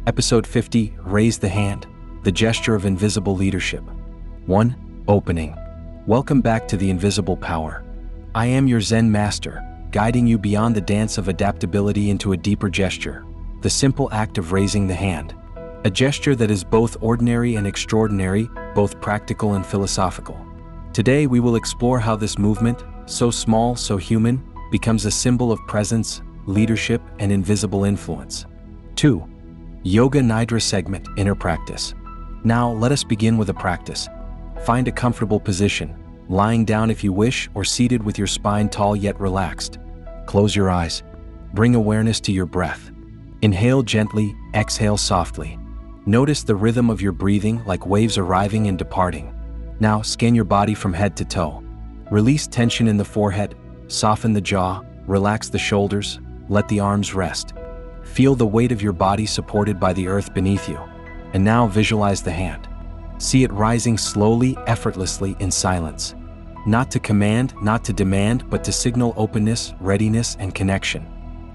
Episode 50, Raise the Hand, the gesture of invisible leadership. 1. Opening. Welcome back to the Invisible Power. I am your Zen master, guiding you beyond the dance of adaptability into a deeper gesture, the simple act of raising the hand. A gesture that is both ordinary and extraordinary, both practical and philosophical. Today we will explore how this movement, so small, so human, becomes a symbol of presence, leadership, and invisible influence. 2. Yoga Nidra segment, inner practice. Now let us begin with a practice. Find a comfortable position, lying down if you wish or seated with your spine tall yet relaxed. Close your eyes. Bring awareness to your breath. Inhale gently, exhale softly. Notice the rhythm of your breathing like waves arriving and departing. Now scan your body from head to toe. Release tension in the forehead, soften the jaw, relax the shoulders, let the arms rest. Feel the weight of your body supported by the earth beneath you. And now visualize the hand. See it rising slowly, effortlessly in silence. Not to command, not to demand, but to signal openness, readiness, and connection.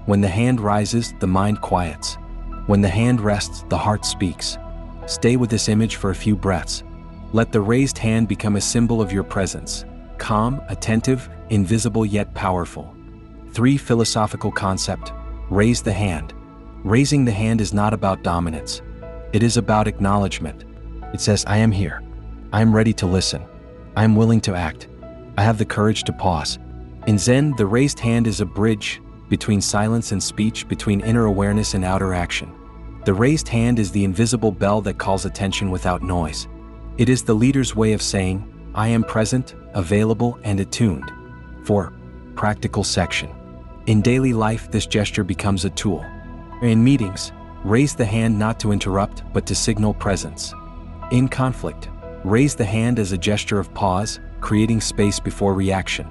When the hand rises, the mind quiets. When the hand rests, the heart speaks. Stay with this image for a few breaths. Let the raised hand become a symbol of your presence. Calm, attentive, invisible yet powerful. 3. Philosophical concept. Raise the hand. Raising the hand is not about dominance. It is about acknowledgement. It says, I am here. I am ready to listen. I am willing to act. I have the courage to pause. In Zen, the raised hand is a bridge between silence and speech, between inner awareness and outer action. The raised hand is the invisible bell that calls attention without noise. It is the leader's way of saying, I am present, available, and attuned. 4. Practical section. In daily life, this gesture becomes a tool. In meetings, raise the hand not to interrupt, but to signal presence. In conflict, raise the hand as a gesture of pause, creating space before reaction.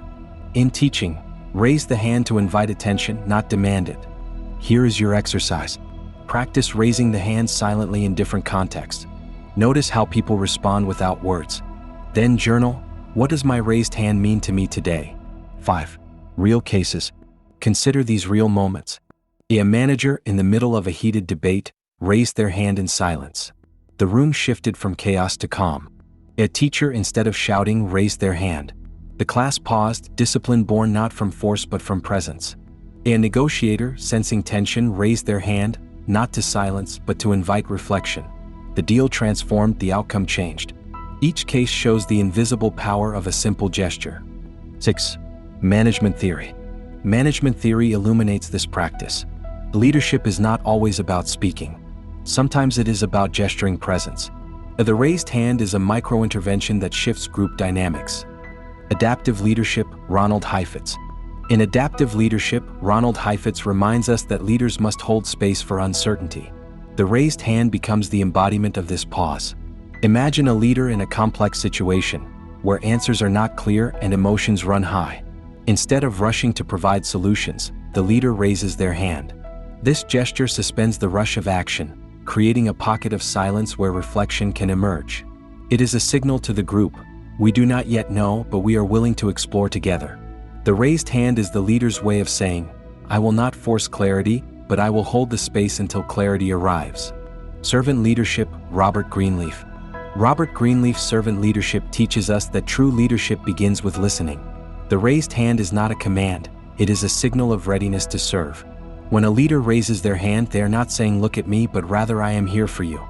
In teaching, raise the hand to invite attention, not demand it. Here is your exercise. Practice raising the hand silently in different contexts. Notice how people respond without words. Then journal, what does my raised hand mean to me today? 5. Real cases. Consider these real moments. A manager in the middle of a heated debate raised their hand in silence. The room shifted from chaos to calm. A teacher, instead of shouting, raised their hand. The class paused, discipline born not from force but from presence. A negotiator, sensing tension, raised their hand, not to silence but to invite reflection. The deal transformed, the outcome changed. Each case shows the invisible power of a simple gesture. 6. Management theory. Management theory illuminates this practice. Leadership is not always about speaking. Sometimes it is about gesturing presence. The raised hand is a micro-intervention that shifts group dynamics. Adaptive leadership, Ronald Heifetz. In adaptive leadership, Ronald Heifetz reminds us that leaders must hold space for uncertainty. The raised hand becomes the embodiment of this pause. Imagine a leader in a complex situation, where answers are not clear and emotions run high. Instead of rushing to provide solutions, the leader raises their hand. This gesture suspends the rush of action, creating a pocket of silence where reflection can emerge. It is a signal to the group, we do not yet know, but we are willing to explore together. The raised hand is the leader's way of saying, I will not force clarity, but I will hold the space until clarity arrives. Servant leadership, Robert Greenleaf. Robert Greenleaf's servant leadership teaches us that true leadership begins with listening. The raised hand is not a command, it is a signal of readiness to serve. When a leader raises their hand, they are not saying, look at me, but rather, I am here for you.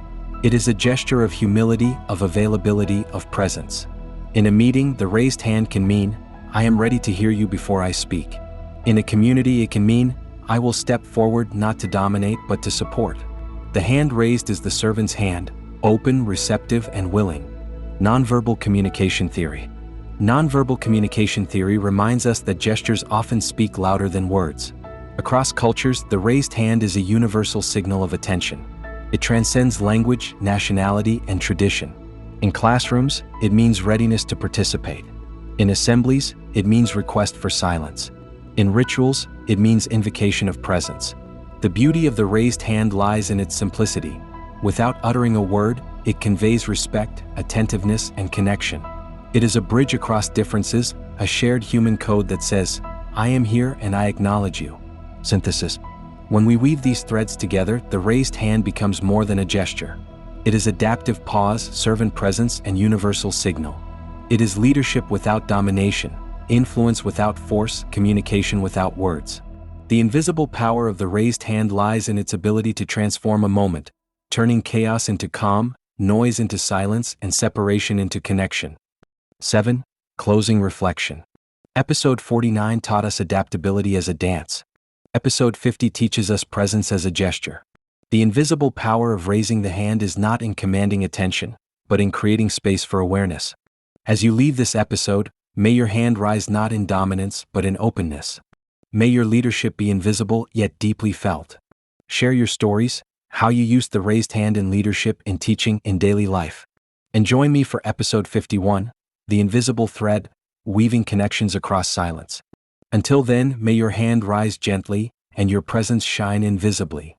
It is a gesture of humility, of availability, of presence. In a meeting, the raised hand can mean, I am ready to hear you before I speak. In a community, it can mean, I will step forward not to dominate but to support. The hand raised is the servant's hand, open, receptive, and willing. Nonverbal communication theory. Nonverbal communication theory reminds us that gestures often speak louder than words. Across cultures, the raised hand is a universal signal of attention. It transcends language, nationality, and tradition. In classrooms, it means readiness to participate. In assemblies, it means request for silence. In rituals, it means invocation of presence. The beauty of the raised hand lies in its simplicity. Without uttering a word, it conveys respect, attentiveness, and connection. It is a bridge across differences, a shared human code that says, I am here and I acknowledge you. Synthesis. When we weave these threads together, the raised hand becomes more than a gesture. It is adaptive pause, servant presence, and universal signal. It is leadership without domination, influence without force, communication without words. The invisible power of the raised hand lies in its ability to transform a moment, turning chaos into calm, noise into silence, and separation into connection. 7. Closing reflection. Episode 49 taught us adaptability as a dance. Episode 50 teaches us presence as a gesture. The invisible power of raising the hand is not in commanding attention, but in creating space for awareness. As you leave this episode, may your hand rise not in dominance, but in openness. May your leadership be invisible yet deeply felt. Share your stories, how you used the raised hand in leadership, in teaching, in daily life. And join me for episode 51, The Invisible Thread, Weaving Connections Across Silence. Until then, may your hand rise gently, and your presence shine invisibly.